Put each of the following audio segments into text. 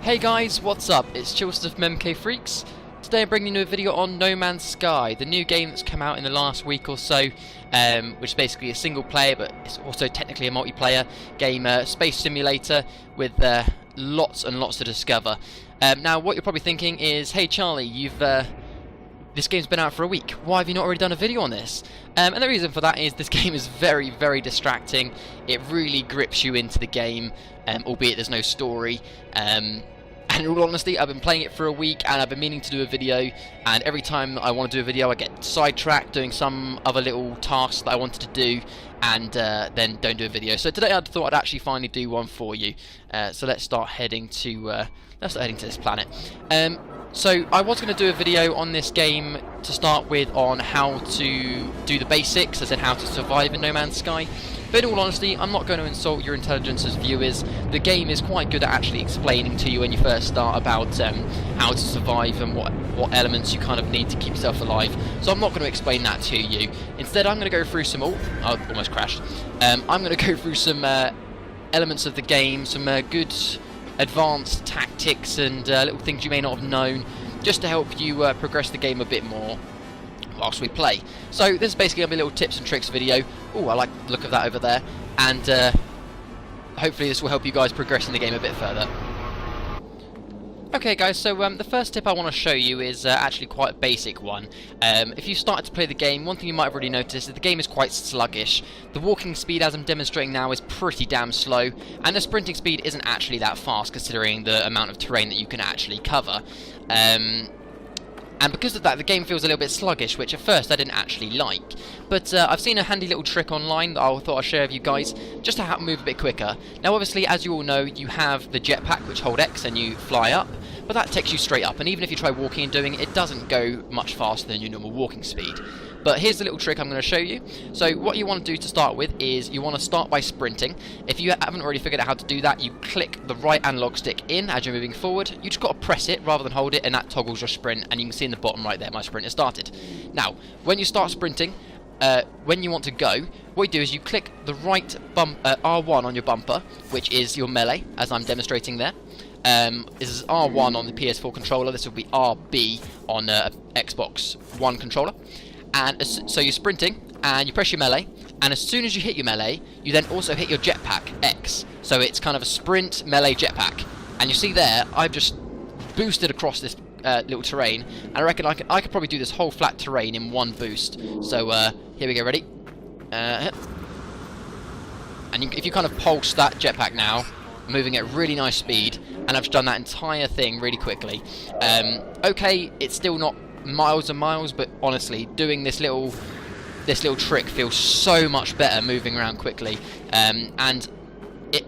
Hey guys, what's up? It's Chillster from MK Freaks. Today I'm bringing you a video on No Man's Sky, the new game that's come out in the last week or so, which is basically a single player, but it's also technically a multiplayer game, space simulator with lots and lots to discover. Now, what you're probably thinking is, hey Charlie, this game's been out for a week. Why have you not already done a video on this? And the reason for that is this game is very, very distracting. It really grips you into the game, albeit there's no story. And in all honesty, I've been playing it for a week and I've been meaning to do a video, and every time I want to do a video I get sidetracked doing some other little tasks that I wanted to do, and then don't do a video. So today I thought I'd actually finally do one for you. So let's start heading to this planet. So I was going to do a video on this game to start with on how to do the basics, as in how to survive in No Man's Sky. But in all honesty, I'm not going to insult your intelligence as viewers. The game is quite good at actually explaining to you when you first start about how to survive and what elements you kind of need to keep yourself alive. So I'm not going to explain that to you. Instead, I'm going to go through some... Oh, I almost crashed. I'm going to go through some elements of the game, some good advanced tactics and little things you may not have known, just to help you progress the game a bit more whilst we play. So this is basically going to be a little tips and tricks video. Oh, I like the look of that over there. And hopefully this will help you guys progress in the game a bit further. Okay guys, so the first tip I want to show you is actually quite a basic one. If you started to play the game, one thing you might have already noticed is the game is quite sluggish. The walking speed, as I'm demonstrating now, is pretty damn slow, and the sprinting speed isn't actually that fast considering the amount of terrain that you can actually cover. And because of that, the game feels a little bit sluggish, which at first I didn't actually like. But I've seen a handy little trick online that I thought I'd share with you guys, just to help move a bit quicker. Now obviously, as you all know, you have the jetpack, which hold X and you fly up, but that takes you straight up, and even if you try walking and doing it, it doesn't go much faster than your normal walking speed. But here's the little trick I'm going to show you. So what you want to do to start with is you want to start by sprinting. If you haven't already figured out how to do that, you click the right analog stick in as you're moving forward. You just got to press it rather than hold it, and that toggles your sprint, and you can see in the bottom right there my sprint has started. Now, when you start sprinting, when you want to go, what you do is you click the right R1 on your bumper, which is your melee, as I'm demonstrating there. This is R1 on the PS4 controller, this will be RB on Xbox One controller. And so you're sprinting, and you press your melee, and as soon as you hit your melee, you then also hit your jetpack, X. So it's kind of a sprint, melee, jetpack. And you see there, I've just boosted across this little terrain, and I reckon I could probably do this whole flat terrain in one boost. So here we go, ready? And if you kind of pulse that jetpack now, moving at really nice speed, and I've just done that entire thing really quickly. Okay, it's still not miles and miles, but honestly, doing this little trick feels so much better moving around quickly. And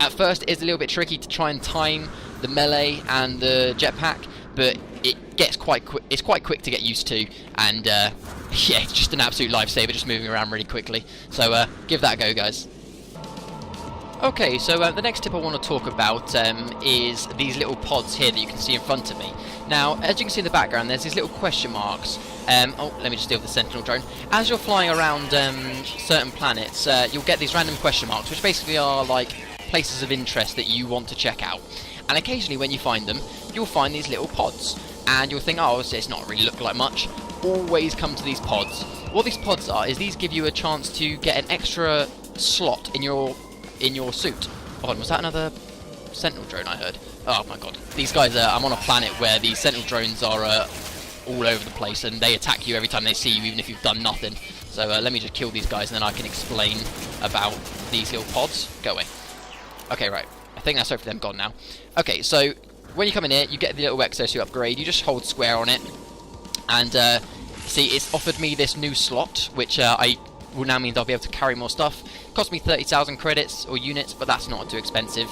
at first it is a little bit tricky to try and time the melee and the jetpack, but it gets quite quick. It's quite quick to get used to, and yeah, it's just an absolute lifesaver just moving around really quickly. So give that a go, guys. Okay, so the next tip I want to talk about is these little pods here that you can see in front of me. Now, as you can see in the background, there's these little question marks. Oh, let me just deal with the Sentinel drone. As you're flying around certain planets, you'll get these random question marks, which basically are like places of interest that you want to check out. And occasionally when you find them, you'll find these little pods. And you'll think, oh, it's not really look like much. Always come to these pods. What these pods are is these give you a chance to get an extra slot in your suit. Hold on, was that another Sentinel drone I heard? Oh my god. These guys I'm on a planet where these Sentinel drones are all over the place, and they attack you every time they see you, even if you've done nothing. So let me just kill these guys, and then I can explain about these little pods. Go away. Okay, right. I think that's hopefully them gone now. Okay, so when you come in here, you get the little exosuit upgrade. You just hold square on it, and see, it's offered me this new slot, which will now mean I'll be able to carry more stuff. It cost me 30,000 credits or units, but that's not too expensive.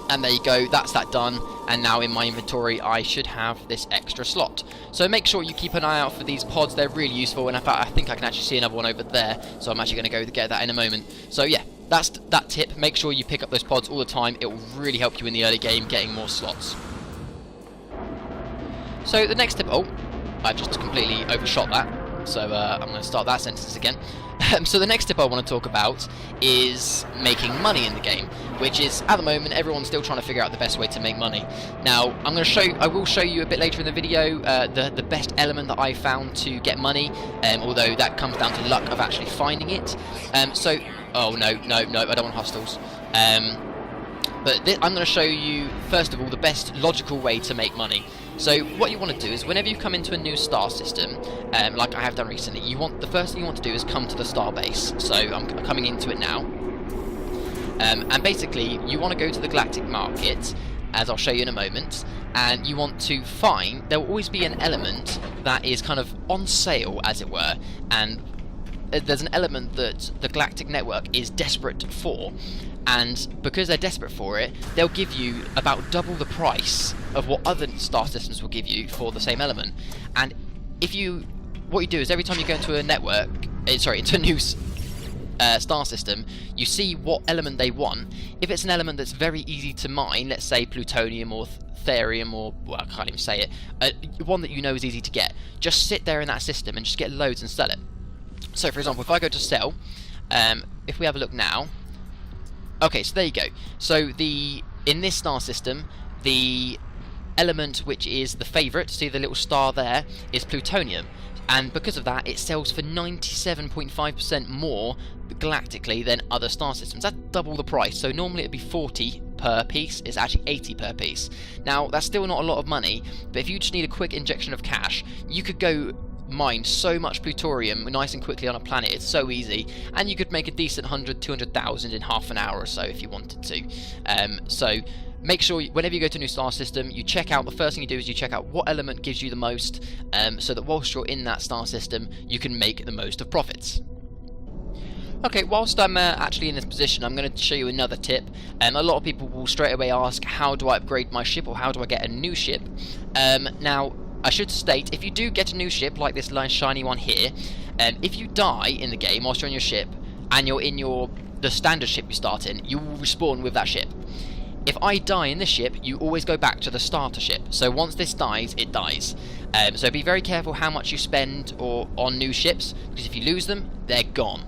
And there you go, that's that done, and now in my inventory I should have this extra slot. So make sure you keep an eye out for these pods, they're really useful, and in fact I think I can actually see another one over there, so I'm actually going to go get that in a moment. So yeah, that's that tip. Make sure you pick up those pods all the time, it will really help you in the early game getting more slots. So the next tip, oh, I just completely overshot that. So I'm going to start that sentence again. So the next tip I want to talk about is making money in the game. which is, at the moment, everyone's still trying to figure out the best way to make money. Now, I will show you a bit later in the video the best element that I found to get money, although that comes down to luck of actually finding it. Oh no, I don't want hostiles. But I'm going to show you, first of all, the best logical way to make money. So what you want to do is, whenever you come into a new star system, like I have done recently, the first thing you want to do is come to the star base. So I'm coming into it now. And basically, you want to go to the galactic market, as I'll show you in a moment, and you want to find, there will always be an element that is kind of on sale, as it were, and there's an element that the galactic network is desperate for, and because they're desperate for it, they'll give you about double the price of what other star systems will give you for the same element. And what you do is, every time you go into a network, into a new star system, you see what element they want. If it's an element that's very easy to mine, let's say plutonium or therium, or, well, I can't even say it, one that you know is easy to get, just sit there in that system and just get loads and sell it. So for example, if I go to sell, if we have a look now, okay, so there you go. So in this star system, the element which is the favourite, see the little star there, is plutonium. And because of that, it sells for 97.5% more galactically than other star systems. That's double the price. So normally it'd be 40 per piece, it's actually 80 per piece. Now, that's still not a lot of money, but if you just need a quick injection of cash, you could go mine so much plutonium nice and quickly on a planet. It's so easy, and you could make a decent 100-200,000 in half an hour or so if you wanted to. So make sure whenever you go to a new star system, you check out, the first thing you do is you check out what element gives you the most, so that whilst you're in that star system, you can make the most of profits. Okay, whilst I'm actually in this position, I'm going to show you another tip. A lot of people will straight away ask, how do I upgrade my ship, or how do I get a new ship? Now, I should state, if you do get a new ship, like this nice shiny one here, if you die in the game whilst you're on your ship, and you're in the standard ship you start in, you will respawn with that ship. If I die in this ship, you always go back to the starter ship. So once this dies, it dies. So be very careful how much you spend on new ships, because if you lose them, they're gone.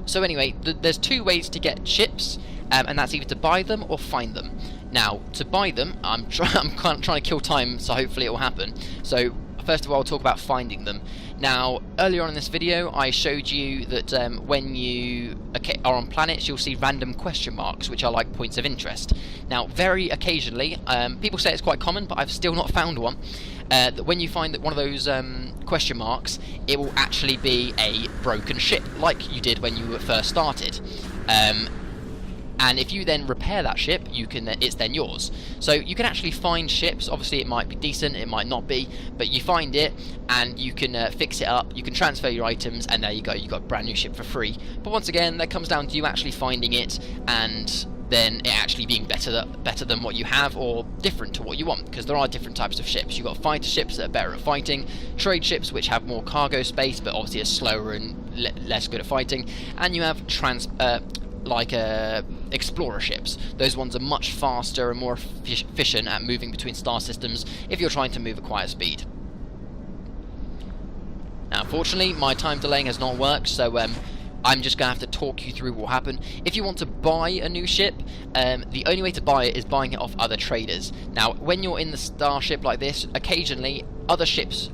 So anyway, there's two ways to get ships, and that's either to buy them or find them. Now, to buy them, I'm trying to kill time, so hopefully it will happen. So first of all, I'll talk about finding them. Now, earlier on in this video, I showed you that when you are on planets, you'll see random question marks, which are like points of interest. Now, very occasionally, people say it's quite common, but I've still not found one, that when you find that one of those question marks, it will actually be a broken ship, like you did when you first started. And if you then repair that ship, it's then yours. So you can actually find ships. Obviously, it might be decent, it might not be, but you find it and you can fix it up. You can transfer your items, and there you go. You got a brand new ship for free. But once again, that comes down to you actually finding it, and then it actually being better than what you have, or different to what you want, because there are different types of ships. You've got fighter ships that are better at fighting, trade ships which have more cargo space but obviously are slower and less good at fighting, and you have explorer ships. Those ones are much faster and more efficient at moving between star systems if you're trying to move at quiet speed. Now, unfortunately, my time delaying has not worked, so I'm just going to have to talk you through what happened. If you want to buy a new ship, the only way to buy it is buying it off other traders. Now, when you're in the starship like this, occasionally other ships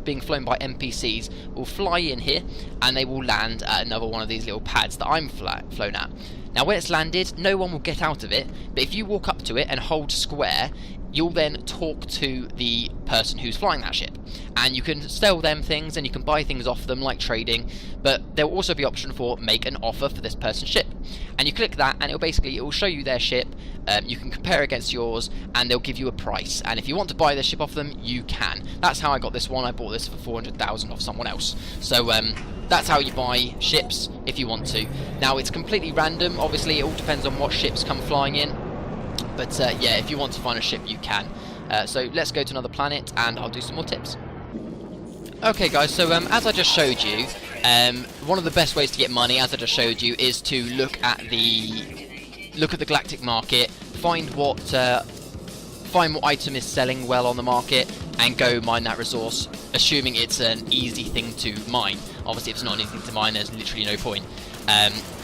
being flown by NPCs will fly in here, and they will land at another one of these little pads that I'm flown at. Now, when it's landed, no one will get out of it, but if you walk up to it and hold square, you'll then talk to the person who's flying that ship, and you can sell them things and you can buy things off them, like trading, but there will also be option for make an offer for this person's ship, and you click that and it will show you their ship. You can compare against yours and they'll give you a price, and if you want to buy their ship off them, you can. That's how I got this one. I bought this for 400,000 off someone else. So that's how you buy ships if you want to. Now, it's completely random, obviously it all depends on what ships come flying in. But yeah, if you want to find a ship, you can. So let's go to another planet, and I'll do some more tips. Okay, guys. So as I just showed you, one of the best ways to get money, as I just showed you, is to look at the galactic market, find what item is selling well on the market, and go mine that resource, assuming it's an easy thing to mine. Obviously, if it's not an easy thing to mine, there's literally no point.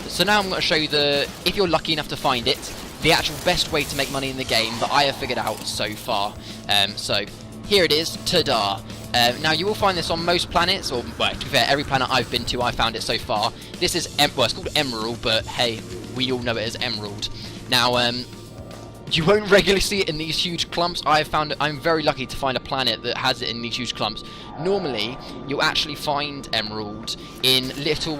So now I'm going to show you if you're lucky enough to find it, the actual best way to make money in the game that I have figured out so far. So here it is, ta-da. Now you will find this on most planets, or well, to be fair, every planet I've been to, I found it so far. This is, well, it's called Emerald, but hey, we all know it as Emerald. Now, you won't regularly see it in these huge clumps. I'm very lucky to find a planet that has it in these huge clumps. Normally, you'll actually find Emerald in little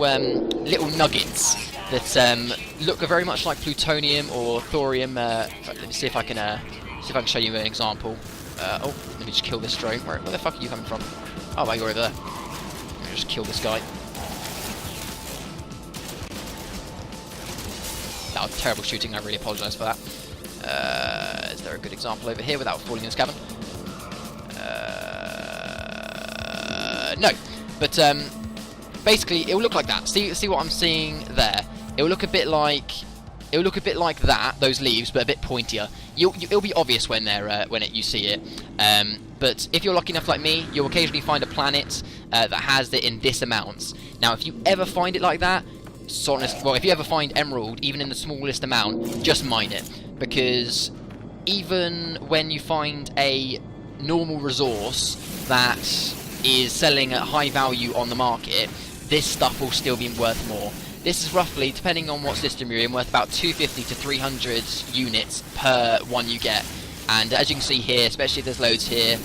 nuggets that look very much like plutonium or thorium. Let me see if I can show you an example. Oh, let me just kill this drone. Where the fuck are you coming from? Oh, you're over there. Let me just kill this guy. That was terrible shooting. I really apologise for that. Is there a good example over here without falling in this cavern? No. But basically, it will look like that. See what I'm seeing there? It will look a bit like that. Those leaves, but a bit pointier. It'll be obvious when you see it. But if you're lucky enough like me, you'll occasionally find a planet that has it in this amounts. Now, if you ever find it like that, if you ever find Emerald, even in the smallest amount, just mine it. Because even when you find a normal resource that is selling at high value on the market, this stuff will still be worth more. This is roughly, depending on what system you're in, worth about 250 to 300 units per one you get. And as you can see here, especially if there's loads here,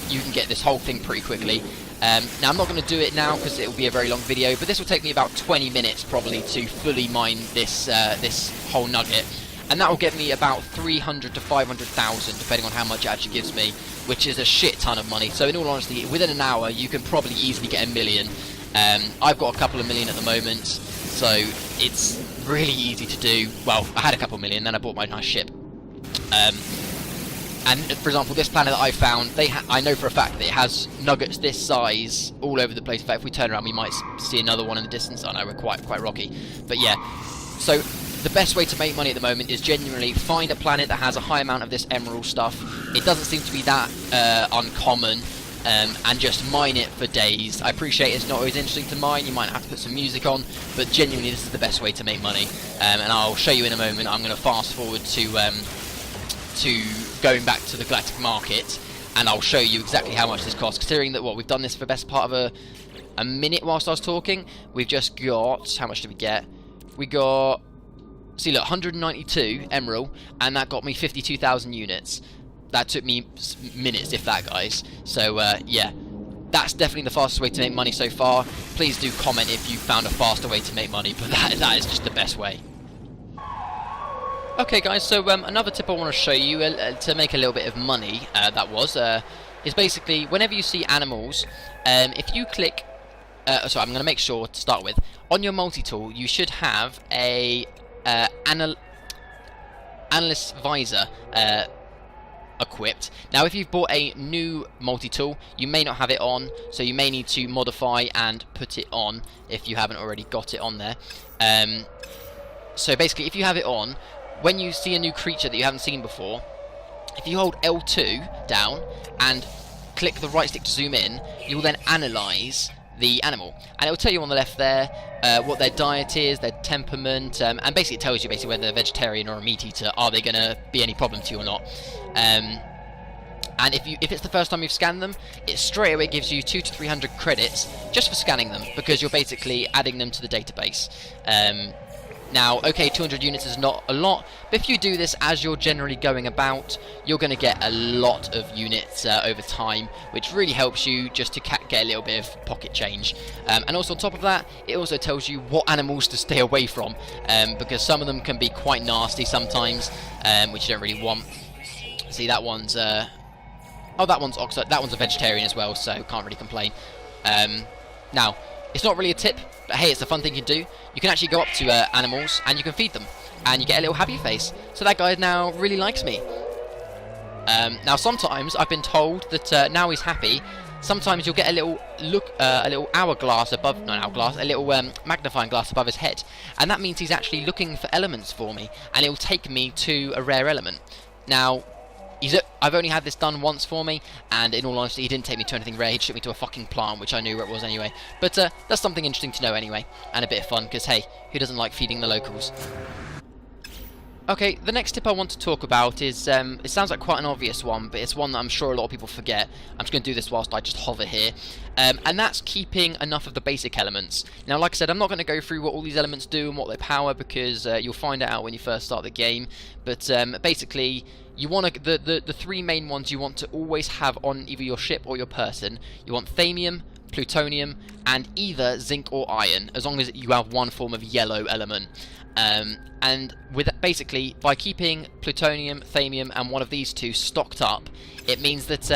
you can get this whole thing pretty quickly. Now, I'm not going to do it now because it will be a very long video, but this will take me about 20 minutes probably to fully mine this whole nugget. And that will get me about 300 to 500,000, depending on how much it actually gives me, which is a shit ton of money. So in all honesty, within an hour, you can probably easily get $1 million. I've got a couple of million at the moment, so it's really easy to do. Well, I had a couple of million, then I bought my nice ship. And for example, this planet that I found, I know for a fact that it has nuggets this size all over the place. In fact, if we turn around, we might see another one in the distance. I know we're quite rocky, but yeah. So the best way to make money at the moment is genuinely find a planet that has a high amount of this emerald stuff. It doesn't seem to be that uncommon, and just mine it for days. I appreciate it's not always interesting to mine. You might have to put some music on, but genuinely this is the best way to make money. And I'll show you in a moment. I'm going to fast forward to going back to the galactic market, and I'll show you exactly how much this costs, considering that we've done this for the best part of a minute whilst I was talking. We've just got, how much did we get? We got, see look, 192 emerald, and that got me 52,000 units. That took me minutes, if that, guys. So yeah, that's definitely the fastest way to make money so far. Please do comment if you found a faster way to make money, but that is just the best way. Okay guys, so another tip I want to show you to make a little bit of money, is basically whenever you see animals, if you click, so I'm going to make sure to start with, on your multi-tool you should have a analyst visor equipped. Now if you've bought a new multi-tool, you may not have it on, so you may need to modify and put it on if you haven't already got it on there. So basically if you have it on, when you see a new creature that you haven't seen before, if you hold L2 down and click the right stick to zoom in, you will then analyse the animal, and it will tell you on the left there what their diet is, their temperament, and basically it tells you whether they're vegetarian or a meat eater. Are they going to be any problem to you or not? And if it's the first time you've scanned them, it straight away gives you 200 to 300 credits just for scanning them, because you're basically adding them to the database. Now, okay, 200 units is not a lot, but if you do this as you're generally going about, you're going to get a lot of units over time, which really helps you just to get a little bit of pocket change. And also on top of that, it also tells you what animals to stay away from, because some of them can be quite nasty sometimes, which you don't really want. See, that one's oh, that one's a vegetarian as well, so can't really complain. Now, it's not really a tip, but hey, it's a fun thing you can do. You can actually go up to animals and you can feed them, and you get a little happy face. So that guy now really likes me. Now sometimes I've been told that now he's happy, sometimes you'll get a little a little hourglass above, not an hourglass, a little magnifying glass above his head, and that means he's actually looking for elements for me, and it will take me to a rare element. Now, I've only had this done once for me, and in all honesty, he didn't take me to anything rare. He took me to a fucking plant, which I knew where it was anyway. But that's something interesting to know anyway, and a bit of fun, because hey, who doesn't like feeding the locals? Okay, the next tip I want to talk about is, it sounds like quite an obvious one, but it's one that I'm sure a lot of people forget. I'm just going to do this whilst I just hover here. And that's keeping enough of the basic elements. Now, like I said, I'm not going to go through what all these elements do and what they power, because you'll find it out when you first start the game. But basically, you want to, the three main ones you want to always have on either your ship or your person. You want thamium, plutonium, and either zinc or iron, as long as you have one form of yellow element. And with basically, by keeping plutonium, thamium, and one of these two stocked up, it means that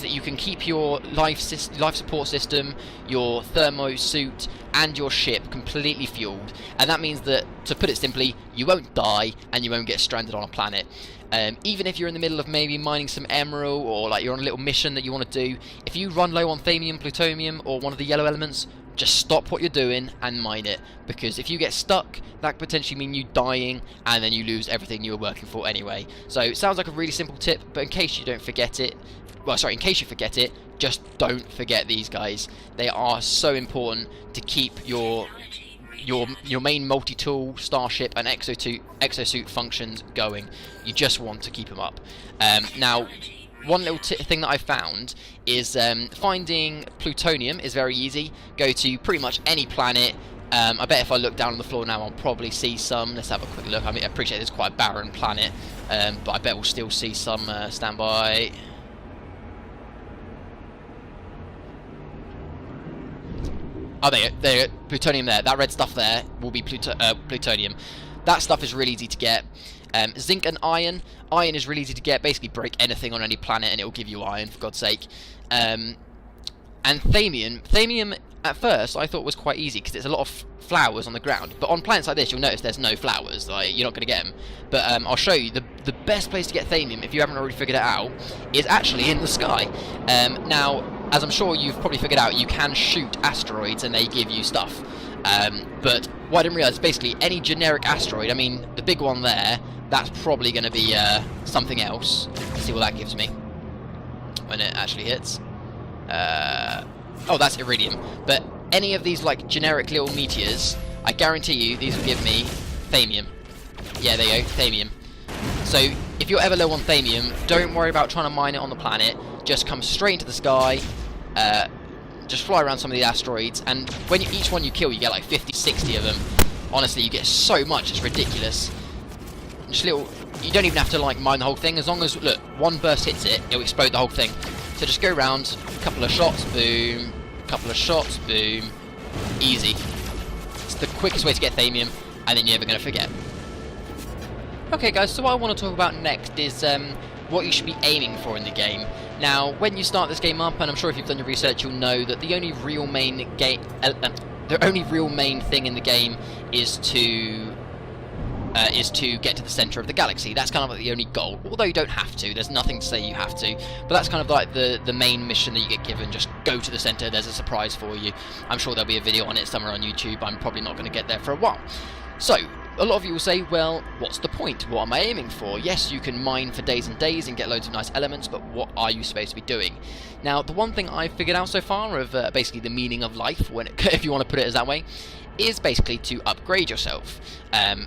you can keep your life support system, your thermo suit, and your ship completely fueled. And that means that, to put it simply, you won't die and you won't get stranded on a planet. Even if you're in the middle of maybe mining some emerald, or like you're on a little mission that you want to do, if you run low on thamium, plutonium, or one of the yellow elements, just stop what you're doing and mine it, because if you get stuck, that could potentially mean you dying, and then you lose everything you were working for anyway. So it sounds like a really simple tip, but in case you don't forget it, well, sorry, in case you forget it, just don't forget these guys. They are so important to keep your main multi-tool, starship, and exosuit functions going. You just want to keep them up. Now, one little thing that I found is finding plutonium is very easy. Go to pretty much any planet. I bet if I look down on the floor now, I'll probably see some. Let's have a quick look. I mean, I appreciate it's quite a barren planet, but I bet we'll still see some. Stand by. Oh, there, plutonium there. That red stuff there will be plutonium. That stuff is really easy to get. Zinc and iron. Iron is really easy to get. Basically, break anything on any planet and it will give you iron, for God's sake. And thamium. Thamium, at first, I thought was quite easy because there's a lot of flowers on the ground. But on planets like this, you'll notice there's no flowers. Like, you're not going to get them. But I'll show you. The best place to get thamium, if you haven't already figured it out, is actually in the sky. Now, as I'm sure you've probably figured out, you can shoot asteroids and they give you stuff. But what I didn't realise, basically, any generic asteroid, I mean, the big one there, that's probably going to be something else. Let's see what that gives me when it actually hits. Oh, that's iridium. But any of these, like, generic little meteors, I guarantee you these will give me thamium. Yeah, there you go, thamium. So, if you're ever low on thamium, don't worry about trying to mine it on the planet. Just come straight into the sky, just fly around some of the asteroids, and when each one you kill, you get like 50, 60 of them. Honestly, you get so much, it's ridiculous. Just little, you don't even have to like mine the whole thing, as long as, look, one burst hits it, it'll explode the whole thing. So just go around, a couple of shots, boom, a couple of shots, boom, easy. It's the quickest way to get thamium, and then you're never going to forget. Okay guys, so what I want to talk about next is what you should be aiming for in the game. Now, when you start this game up, and I'm sure if you've done your research, you'll know that the only real main thing in the game is to get to the center of the galaxy. That's kind of like the only goal. Although you don't have to. There's nothing to say you have to. But that's kind of like the main mission that you get given. Just go to the center. There's a surprise for you. I'm sure there'll be a video on it somewhere on YouTube. I'm probably not going to get there for a while. So, a lot of you will say, well, what's the point? What am I aiming for? Yes, you can mine for days and days and get loads of nice elements, but what are you supposed to be doing? Now, the one thing I've figured out so far of basically the meaning of life, if you want to put it as that way, is basically to upgrade yourself.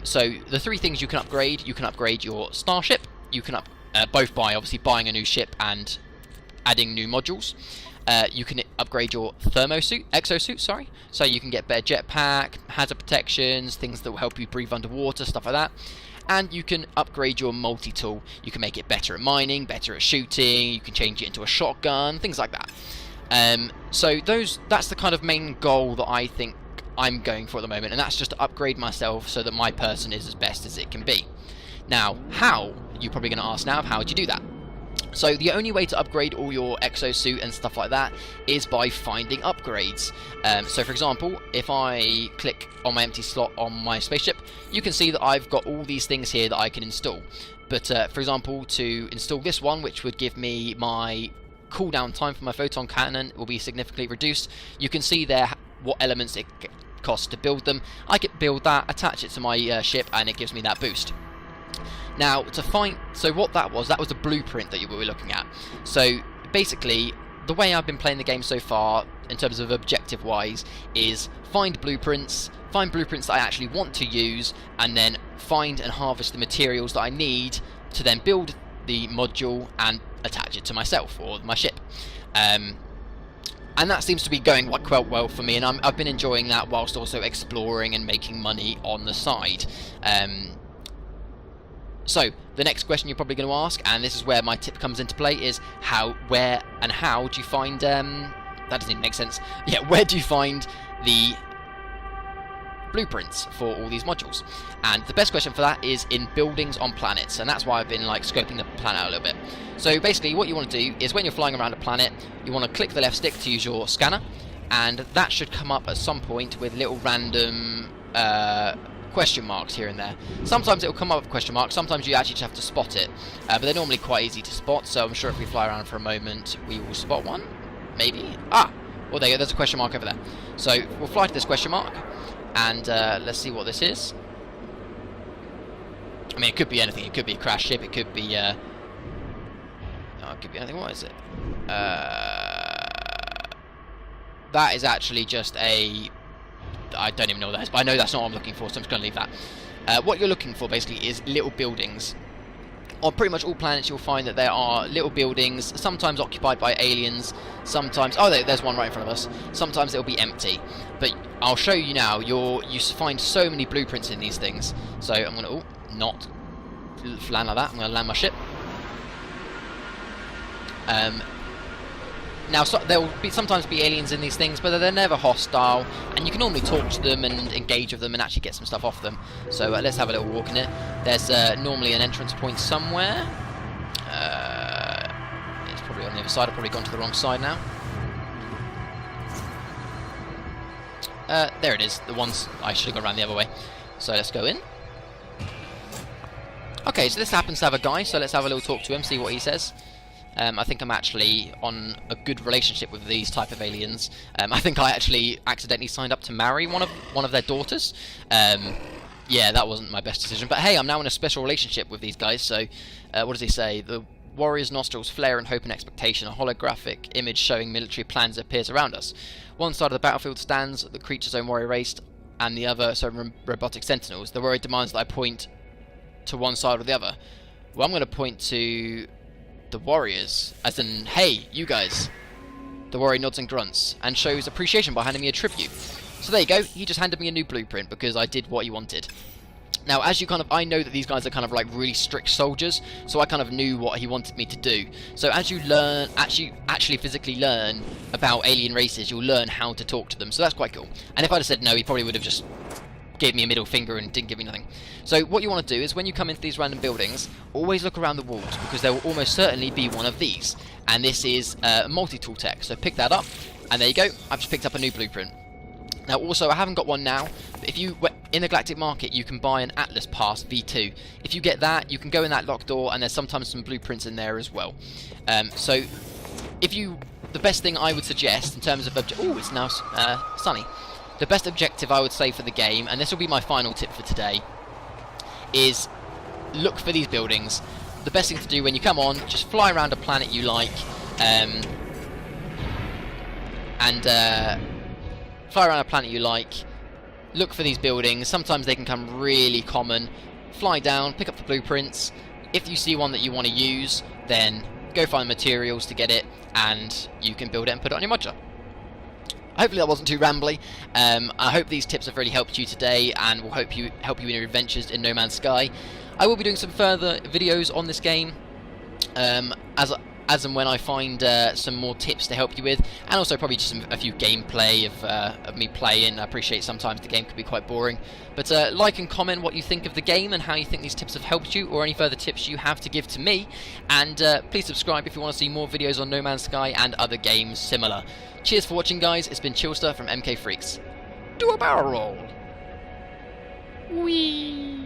So, the three things you can upgrade your starship, you can both by obviously buying a new ship and adding new modules. You can upgrade your exosuit, sorry. So you can get better jetpack, hazard protections, things that will help you breathe underwater, stuff like that. And you can upgrade your multi-tool. You can make it better at mining, better at shooting, you can change it into a shotgun, things like that. So that's the kind of main goal that I think I'm going for at the moment, and that's just to upgrade myself so that my person is as best as it can be. Now, how? You're probably going to ask now, how do you do that? So the only way to upgrade all your exosuit and stuff like that is by finding upgrades. So for example, if I click on my empty slot on my spaceship, you can see that I've got all these things here that I can install. But for example, to install this one, which would give me my cooldown time for my photon cannon, will be significantly reduced. You can see there what elements it costs to build them. I can build that, attach it to my ship, and it gives me that boost. Now, so what that was a blueprint that you were looking at. So basically, the way I've been playing the game so far, in terms of objective-wise, is find blueprints that I actually want to use, and then find and harvest the materials that I need to then build the module and attach it to myself or my ship. And that seems to be going quite well for me, and I've been enjoying that whilst also exploring and making money on the side. So, the next question you're probably going to ask, and this is where my tip comes into play, is where and how do you find, that doesn't even make sense, yeah, where do you find the blueprints for all these modules? And the best question for that is in buildings on planets, and that's why I've been like scoping the planet out a little bit. So basically what you want to do is when you're flying around a planet, you want to click the left stick to use your scanner, and that should come up at some point with little random question marks here and there. Sometimes it'll come up with question marks, sometimes you actually just have to spot it, but they're normally quite easy to spot, so I'm sure if we fly around for a moment we will spot one, maybe. Well there you go, there's a question mark over there. So we'll fly to this question mark, and let's see what this is. I mean, it could be anything. It could be a crash ship, it could be it could be anything. What is it? That is actually just a... I don't even know what that is, but I know that's not what I'm looking for, so I'm just going to leave that. What you're looking for, basically, is little buildings. On pretty much all planets, you'll find that there are little buildings, sometimes occupied by aliens, sometimes... Oh, there's one right in front of us. Sometimes it'll be empty. But I'll show you now, you find so many blueprints in these things. So I'm going to... not land like that. I'm going to land my ship. Now, there will sometimes be aliens in these things, but they're never hostile, and you can normally talk to them and engage with them and actually get some stuff off them. So let's have a little walk in it. There's normally an entrance point somewhere. It's probably on the other side. I've probably gone to the wrong side now. There it is. The ones I should have gone around the other way. So let's go in. Okay, so this happens to have a guy, so let's have a little talk to him, see what he says. I think I'm actually on a good relationship with these type of aliens. I think I actually accidentally signed up to marry one of their daughters. Yeah, that wasn't my best decision. But hey, I'm now in a special relationship with these guys. So, what does he say? The warrior's nostrils flare in hope and expectation. A holographic image showing military plans appears around us. One side of the battlefield stands the creature's own warrior race, and the other some robotic sentinels. The warrior demands that I point to one side or the other. Well, I'm going to point to the warriors, as in, hey, you guys. The warrior nods and grunts, and shows appreciation by handing me a tribute. So there you go, he just handed me a new blueprint because I did what he wanted. Now, as you I know that these guys are kind of like really strict soldiers, so I kind of knew what he wanted me to do. So as you learn, actually physically learn about alien races, you'll learn how to talk to them, so that's quite cool. And if I'd have said no, he probably would have just gave me a middle finger and didn't give me nothing. So what you want to do is when you come into these random buildings, always look around the walls, because there will almost certainly be one of these. And this is multi-tool tech, so pick that up, and there you go, I've just picked up a new blueprint. Now also, I haven't got one now, but if you, in the Galactic Market, you can buy an Atlas Pass V2. If you get that, you can go in that locked door, and there's sometimes some blueprints in there as well. So, the best thing I would suggest in terms of it's now sunny. The best objective I would say for the game, and this will be my final tip for today, is look for these buildings. The best thing to do when you come on, just fly around a planet you like, fly around a planet you like, look for these buildings. Sometimes they can come really common. Fly down, pick up the blueprints. If you see one that you want to use, then go find the materials to get it, and you can build it and put it on your module. Hopefully that wasn't too rambly. I hope these tips have really helped you today, and will help you in your adventures in No Man's Sky. I will be doing some further videos on this game, as and when I find some more tips to help you with, and also probably just a few gameplay of me playing. I appreciate sometimes the game can be quite boring, but like and comment what you think of the game and how you think these tips have helped you, or any further tips you have to give to me, and please subscribe if you want to see more videos on No Man's Sky and other games similar. Cheers for watching, guys. It's been Chillster from MK Freaks. Do a barrel roll. Whee!